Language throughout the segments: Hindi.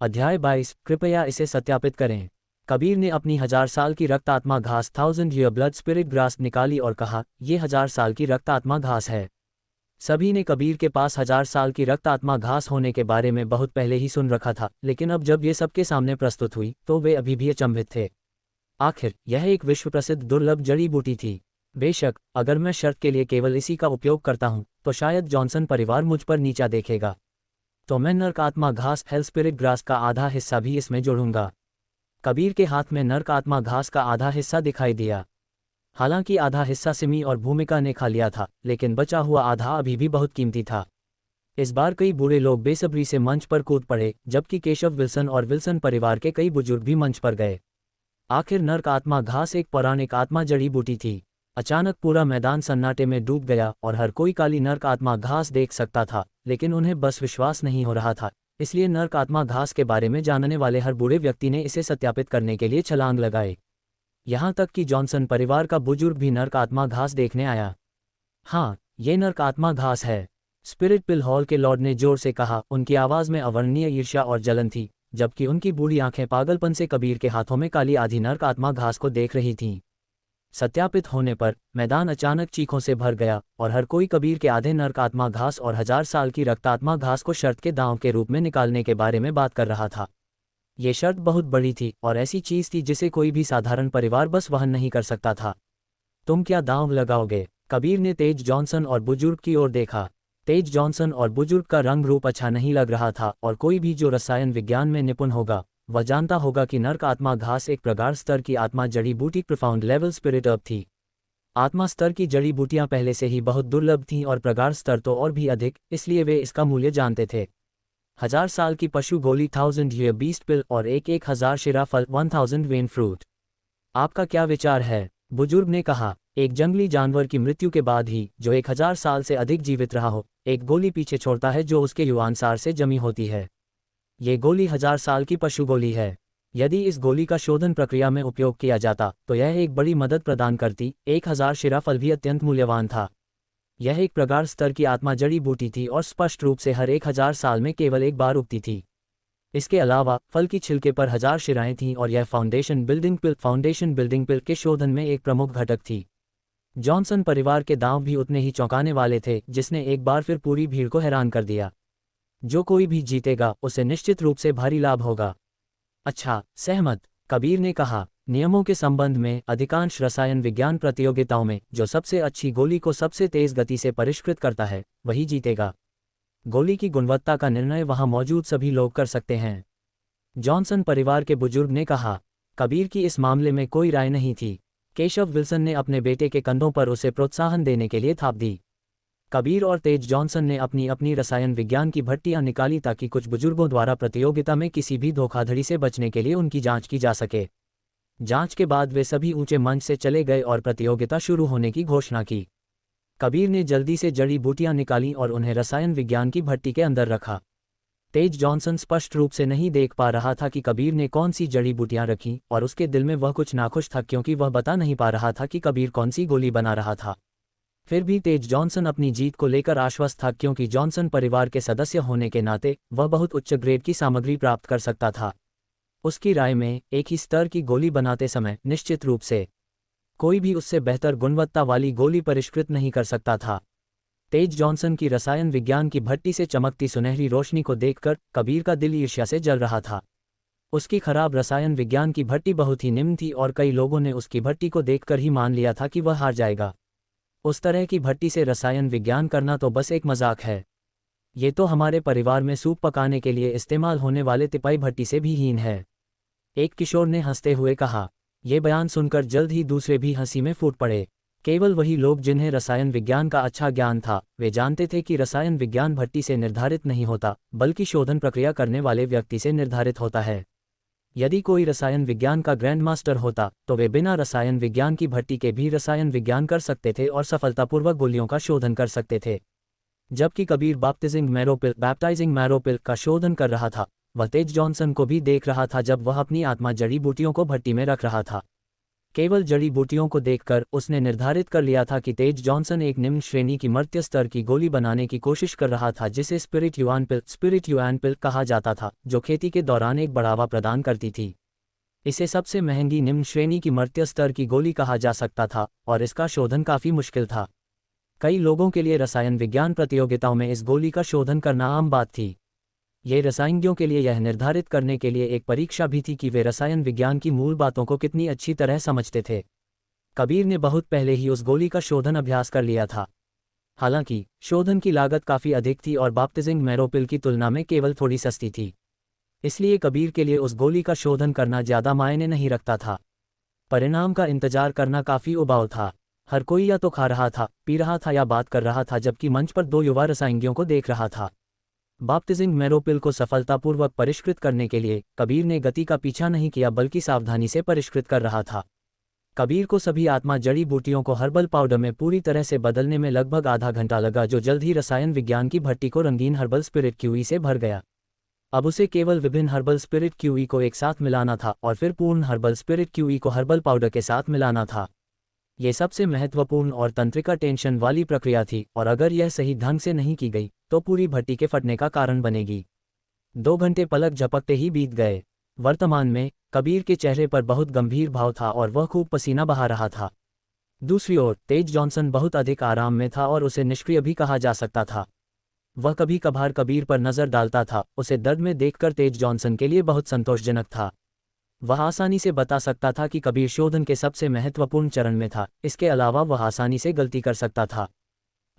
अध्याय 22। कृपया इसे सत्यापित करें। कबीर ने अपनी 1000 साल की रक्त आत्मा घास 1000 ब्लड स्पिरिट ग्रास निकाली और कहा, ये 1000 साल की रक्त आत्मा घास है। सभी ने कबीर के पास 1000 साल की रक्त आत्मा घास होने के बारे में बहुत पहले ही सुन रखा था, लेकिन अब जब ये सबके सामने प्रस्तुत हुई तो वे अभी भी अचंभित थे। आखिर यह एक विश्व प्रसिद्ध दुर्लभ जड़ी बूटी थी। बेशक अगर मैं शर्त के लिए केवल इसी का उपयोग करता हूं तो शायद जॉनसन परिवार मुझ पर नीचा देखेगा। तो मैं नर्क आत्मा घास हेल स्पिरिट ग्रास का आधा हिस्सा भी इसमें जोड़ूंगा। कबीर के हाथ में नर्क आत्मा घास का आधा हिस्सा दिखाई दिया। हालांकि आधा हिस्सा सिमी और भूमिका ने खा लिया था, लेकिन बचा हुआ आधा अभी भी बहुत कीमती था। इस बार कई बूढ़े लोग बेसब्री से मंच पर कूद पड़े, जबकि केशव विल्सन और विल्सन परिवार के कई बुजुर्ग भी मंच पर गए। आखिर नर्क आत्मा घास एक पौराणिक आत्मा जड़ी बूटी थी। अचानक पूरा मैदान सन्नाटे में डूब गया और हर कोई काली नर्क आत्मा घास देख सकता था, लेकिन उन्हें बस विश्वास नहीं हो रहा था। इसलिए नर्क आत्मा घास के बारे में जानने वाले हर बूढ़े व्यक्ति ने इसे सत्यापित करने के लिए छलांग लगाए। यहाँ तक कि जॉनसन परिवार का बुजुर्ग भी नर्क आत्मा घास देखने आया। हाँ, ये नर्क आत्मा घास है, स्पिरिट पिल हॉल के लॉर्ड ने जोर से कहा। उनकी आवाज़ में अवर्णनीय ईर्ष्या और जलन थी, जबकि उनकी बूढ़ी आंखें पागलपन से कबीर के हाथों में काली आधी नर्क आत्मा घास को देख रही थीं। सत्यापित होने पर मैदान अचानक चीखों से भर गया और हर कोई कबीर के आधे नर्क आत्मा घास और 1000 साल की रक्तात्मा घास को शर्त के दांव के रूप में निकालने के बारे में बात कर रहा था। ये शर्त बहुत बड़ी थी और ऐसी चीज थी जिसे कोई भी साधारण परिवार बस वहन नहीं कर सकता था। तुम क्या दांव लगाओगे? कबीर ने तेज जॉनसन और बुजुर्ग की ओर देखा। तेज जॉनसन और बुजुर्ग का रंग रूप अच्छा नहीं लग रहा था और कोई भी जो रसायन विज्ञान में निपुण होगा वह जानता होगा कि नर्क आत्मा घास एक प्रगाढ़ स्तर की आत्मा जड़ी बूटी प्रोफाउंड लेवल स्पिरिट अर्ब थी। आत्मा स्तर की जड़ी बूटियां पहले से ही बहुत दुर्लभ थीं और प्रगाढ़ स्तर तो और भी अधिक, इसलिए वे इसका मूल्य जानते थे। 1000 साल की पशु गोली 1000 ईयर बीस्ट पिल और एक 1000 शिरा फल 1000 वेन फ्रूट। आपका क्या विचार है? बुजुर्ग ने कहा। एक जंगली जानवर की मृत्यु के बाद ही जो 1000 साल से अधिक जीवित रहा हो, एक गोली पीछे छोड़ता है जो उसके युवानुसार से जमी होती है। ये गोली 1000 साल की पशु गोली है। यदि इस गोली का शोधन प्रक्रिया में उपयोग किया जाता तो यह एक बड़ी मदद प्रदान करती। 1000 शिरा फल भी अत्यंत मूल्यवान था। यह एक प्रगाढ़ स्तर की आत्मा जड़ी बूटी थी और स्पष्ट रूप से हर 1000 साल में केवल एक बार उगती थी। इसके अलावा फल की छिलके पर 1000 शिराएं थीं और यह फाउंडेशन बिल्डिंग पिल के शोधन में एक प्रमुख घटक थी। जॉनसन परिवार के दांव भी उतने ही चौंकाने वाले थे, जिसने एक बार फिर पूरी भीड़ को हैरान कर दिया। जो कोई भी जीतेगा उसे निश्चित रूप से भारी लाभ होगा। अच्छा, सहमत? कबीर ने कहा। नियमों के संबंध में अधिकांश रसायन विज्ञान प्रतियोगिताओं में जो सबसे अच्छी गोली को सबसे तेज गति से परिष्कृत करता है वही जीतेगा। गोली की गुणवत्ता का निर्णय वहां मौजूद सभी लोग कर सकते हैं, जॉनसन परिवार के बुजुर्ग ने कहा। कबीर की इस मामले में कोई राय नहीं थी। केशव विल्सन ने अपने बेटे के कंधों पर उसे प्रोत्साहन देने के लिए थाप दी। कबीर और तेज जॉनसन ने अपनी अपनी रसायन विज्ञान की भट्टियां निकाली ताकि कुछ बुजुर्गों द्वारा प्रतियोगिता में किसी भी धोखाधड़ी से बचने के लिए उनकी जांच की जा सके। जांच के बाद वे सभी ऊंचे मंच से चले गए और प्रतियोगिता शुरू होने की घोषणा की। कबीर ने जल्दी से जड़ी बूटियां निकाली और उन्हें रसायन विज्ञान की भट्टी के अंदर रखा। तेज जॉनसन स्पष्ट रूप से नहीं देख पा रहा था कि कबीर ने कौन सी जड़ी बूटियां रखीं और उसके दिल में वह कुछ नाखुश था क्योंकि वह बता नहीं पा रहा था कि कबीर कौन सी गोली बना रहा था। फिर भी तेज जॉनसन अपनी जीत को लेकर आश्वस्त था क्योंकि जॉनसन परिवार के सदस्य होने के नाते वह बहुत उच्च ग्रेड की सामग्री प्राप्त कर सकता था। उसकी राय में एक ही स्तर की गोली बनाते समय निश्चित रूप से कोई भी उससे बेहतर गुणवत्ता वाली गोली परिष्कृत नहीं कर सकता था। तेज जॉनसन की रसायन विज्ञान की भट्टी से चमकती सुनहरी रोशनी को देखकर कबीर का दिल ईर्ष्या से जल रहा था। उसकी खराब रसायन विज्ञान की भट्टी बहुत ही निम्न थी और कई लोगों ने उसकी भट्टी को देखकर ही मान लिया था कि वह हार जाएगा। उस तरह की भट्टी से रसायन विज्ञान करना तो बस एक मजाक है। ये तो हमारे परिवार में सूप पकाने के लिए इस्तेमाल होने वाले तिपाई भट्टी से भी हीन है, एक किशोर ने हंसते हुए कहा। यह बयान सुनकर जल्द ही दूसरे भी हंसी में फूट पड़े। केवल वही लोग जिन्हें रसायन विज्ञान का अच्छा ज्ञान था वे जानते थे कि रसायन विज्ञान भट्टी से निर्धारित नहीं होता, बल्कि शोधन प्रक्रिया करने वाले व्यक्ति से निर्धारित होता है। यदि कोई रसायन विज्ञान का ग्रैंड मास्टर होता तो वे बिना रसायन विज्ञान की भट्टी के भी रसायन विज्ञान कर सकते थे और सफलतापूर्वक गोलियों का शोधन कर सकते थे। जबकि कबीर बैप्टाइजिंग मैरोपिल का शोधन कर रहा था, वह तेज जॉनसन को भी देख रहा था जब वह अपनी आत्मा जड़ी बूटियों को भट्टी में रख रहा था। केवल जड़ी बूटियों को देखकर उसने निर्धारित कर लिया था कि तेज जॉनसन एक निम्न श्रेणी की मर्त्य स्तर की गोली बनाने की कोशिश कर रहा था जिसे स्पिरिट युआन पिल कहा जाता था, जो खेती के दौरान एक बढ़ावा प्रदान करती थी। इसे सबसे महंगी निम्न श्रेणी की मर्त्य स्तर की गोली कहा जा सकता था और इसका शोधन काफी मुश्किल था। कई लोगों के लिए रसायन विज्ञान प्रतियोगिताओं में इस गोली का शोधन करना आम बात थी। ये रसायनज्ञों के लिए यह निर्धारित करने के लिए एक परीक्षा भी थी कि वे रसायन विज्ञान की मूल बातों को कितनी अच्छी तरह समझते थे। कबीर ने बहुत पहले ही उस गोली का शोधन अभ्यास कर लिया था। हालांकि शोधन की लागत काफ़ी अधिक थी और बाप्तिजिंग मैरोपिल की तुलना में केवल थोड़ी सस्ती थी, इसलिए कबीर के लिए उस गोली का शोधन करना ज़्यादा मायने नहीं रखता था। परिणाम का इंतजार करना काफ़ी उबाऊ था। हर कोई या तो खा रहा था, पी रहा था या बात कर रहा था, जबकि मंच पर 2 युवा रसायनज्ञों को देख रहा था। बाप्तिजिंग मैरोपिल को सफलतापूर्वक परिष्कृत करने के लिए कबीर ने गति का पीछा नहीं किया बल्कि सावधानी से परिष्कृत कर रहा था। कबीर को सभी आत्मा जड़ी बूटियों को हर्बल पाउडर में पूरी तरह से बदलने में लगभग आधा घंटा लगा, जो जल्द ही रसायन विज्ञान की भट्टी को रंगीन हर्बल स्पिरिट क्यूई से भर गया। अब उसे केवल विभिन्न हर्बल स्पिरिट क्यूई को एक साथ मिलाना था और फिर पूर्ण हर्बल स्पिरिट क्यूई को हर्बल पाउडर के साथ मिलाना था। ये सबसे महत्वपूर्ण और तंत्रिका टेंशन वाली प्रक्रिया थी और अगर यह सही ढंग से नहीं की गई तो पूरी भट्टी के फटने का कारण बनेगी। 2 घंटे पलक झपकते ही बीत गए। वर्तमान में कबीर के चेहरे पर बहुत गंभीर भाव था और वह खूब पसीना बहा रहा था। दूसरी ओर तेज जॉनसन बहुत अधिक आराम में था और उसे निष्क्रिय भी कहा जा सकता था। वह कभी कभार कबीर पर नजर डालता था। उसे दर्द में देखकर तेज जॉनसन के लिए बहुत संतोषजनक था। वह आसानी से बता सकता था कि कबीर शोधन के सबसे महत्वपूर्ण चरण में था। इसके अलावा वह आसानी से गलती कर सकता था।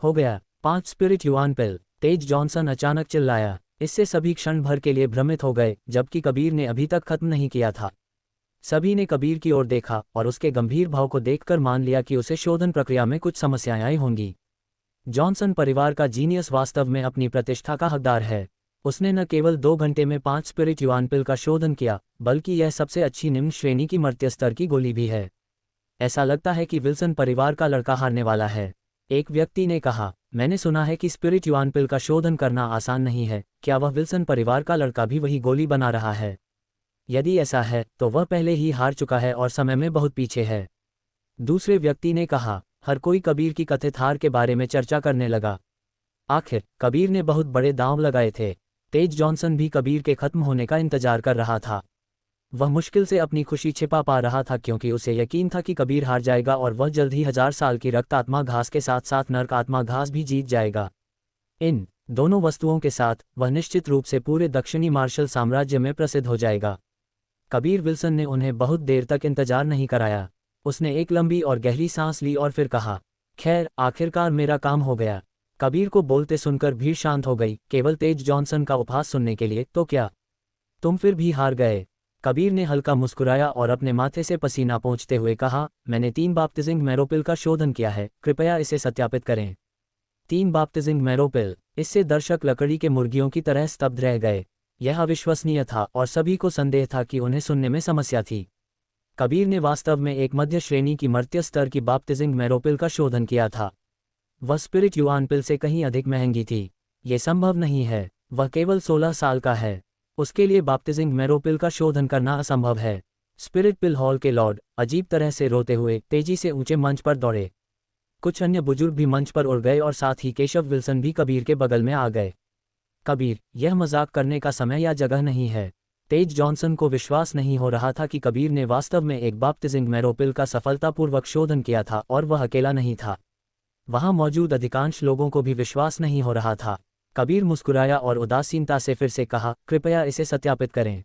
हो गया 5 स्पिरिट युआन पिल, तेज जॉनसन अचानक चिल्लाया। इससे सभी क्षण भर के लिए भ्रमित हो गए, जबकि कबीर ने अभी तक खत्म नहीं किया था। सभी ने कबीर की ओर देखा और उसके गंभीर भाव को देखकर मान लिया कि उसे शोधन प्रक्रिया में कुछ समस्याएं आई होंगी। जॉनसन परिवार का जीनियस वास्तव में अपनी प्रतिष्ठा का हकदार है। उसने न केवल 2 घंटे में 5 स्पिरिट युआन पिल का शोधन किया, बल्कि यह सबसे अच्छी निम्न श्रेणी की मर्त्य स्तर की गोली भी है। ऐसा लगता है कि विल्सन परिवार का लड़का हारने वाला है, एक व्यक्ति ने कहा। मैंने सुना है कि स्पिरिट युआन पिल का शोधन करना आसान नहीं है। क्या वह विल्सन परिवार का लड़का भी वही गोली बना रहा है? यदि ऐसा है तो वह पहले ही हार चुका है और समय में बहुत पीछे है, दूसरे व्यक्ति ने कहा। हर कोई कबीर की कथित हार के बारे में चर्चा करने लगा। आखिर कबीर ने बहुत बड़े दांव लगाए थे। तेज जॉनसन भी कबीर के खत्म होने का इंतजार कर रहा था। वह मुश्किल से अपनी खुशी छिपा पा रहा था क्योंकि उसे यकीन था कि कबीर हार जाएगा और वह जल्द ही 1000 साल की रक्त आत्मा घास के साथ साथ नर्क आत्मा घास भी जीत जाएगा। इन दोनों वस्तुओं के साथ वह निश्चित रूप से पूरे दक्षिणी मार्शल साम्राज्य में प्रसिद्ध हो जाएगा। कबीर विल्सन ने उन्हें बहुत देर तक इंतजार नहीं कराया। उसने एक लंबी और गहरी सांस ली और फिर कहा, खैर आखिरकार मेरा काम हो गया। कबीर को बोलते सुनकर भीड़ शांत हो गई, केवल तेज जॉनसन का उपहास सुनने के लिए। तो क्या तुम फिर भी हार गए? कबीर ने हल्का मुस्कुराया और अपने माथे से पसीना पोंछते हुए कहा, मैंने 3 बाप्तिजिंग मैरोपिल का शोधन किया है, कृपया इसे सत्यापित करें। 3 बाप्तिजिंग मैरोपिल। इससे दर्शक लकड़ी के मुर्गियों की तरह स्तब्ध रह गए। यह अविश्वसनीय था और सभी को संदेह था कि उन्हें सुनने में समस्या थी। कबीर ने वास्तव में एक मध्य श्रेणी की मर्त्य स्तर की बाप्तिजिंग मैरोपिल का शोधन किया था। वह स्पिरिट युआन पिल से कहीं अधिक महंगी थी। ये संभव नहीं है। वह केवल 16 साल का है। उसके लिए बाप्तिजिंग मैरोपिल का शोधन करना असंभव है। स्पिरिट पिल हॉल के लॉर्ड अजीब तरह से रोते हुए तेजी से ऊंचे मंच पर दौड़े। कुछ अन्य बुजुर्ग भी मंच पर उड़ गए और साथ ही केशव विल्सन भी कबीर के बगल में आ गए। कबीर, यह मजाक करने का समय या जगह नहीं है। तेज जॉनसन को विश्वास नहीं हो रहा था कि कबीर ने वास्तव में एक बाप्तिजिंग मैरोपिल का सफलतापूर्वक शोधन किया था और वह अकेला नहीं था। वहां मौजूद अधिकांश लोगों को भी विश्वास नहीं हो रहा था। कबीर मुस्कुराया और उदासीनता से फिर से कहा, कृपया इसे सत्यापित करें।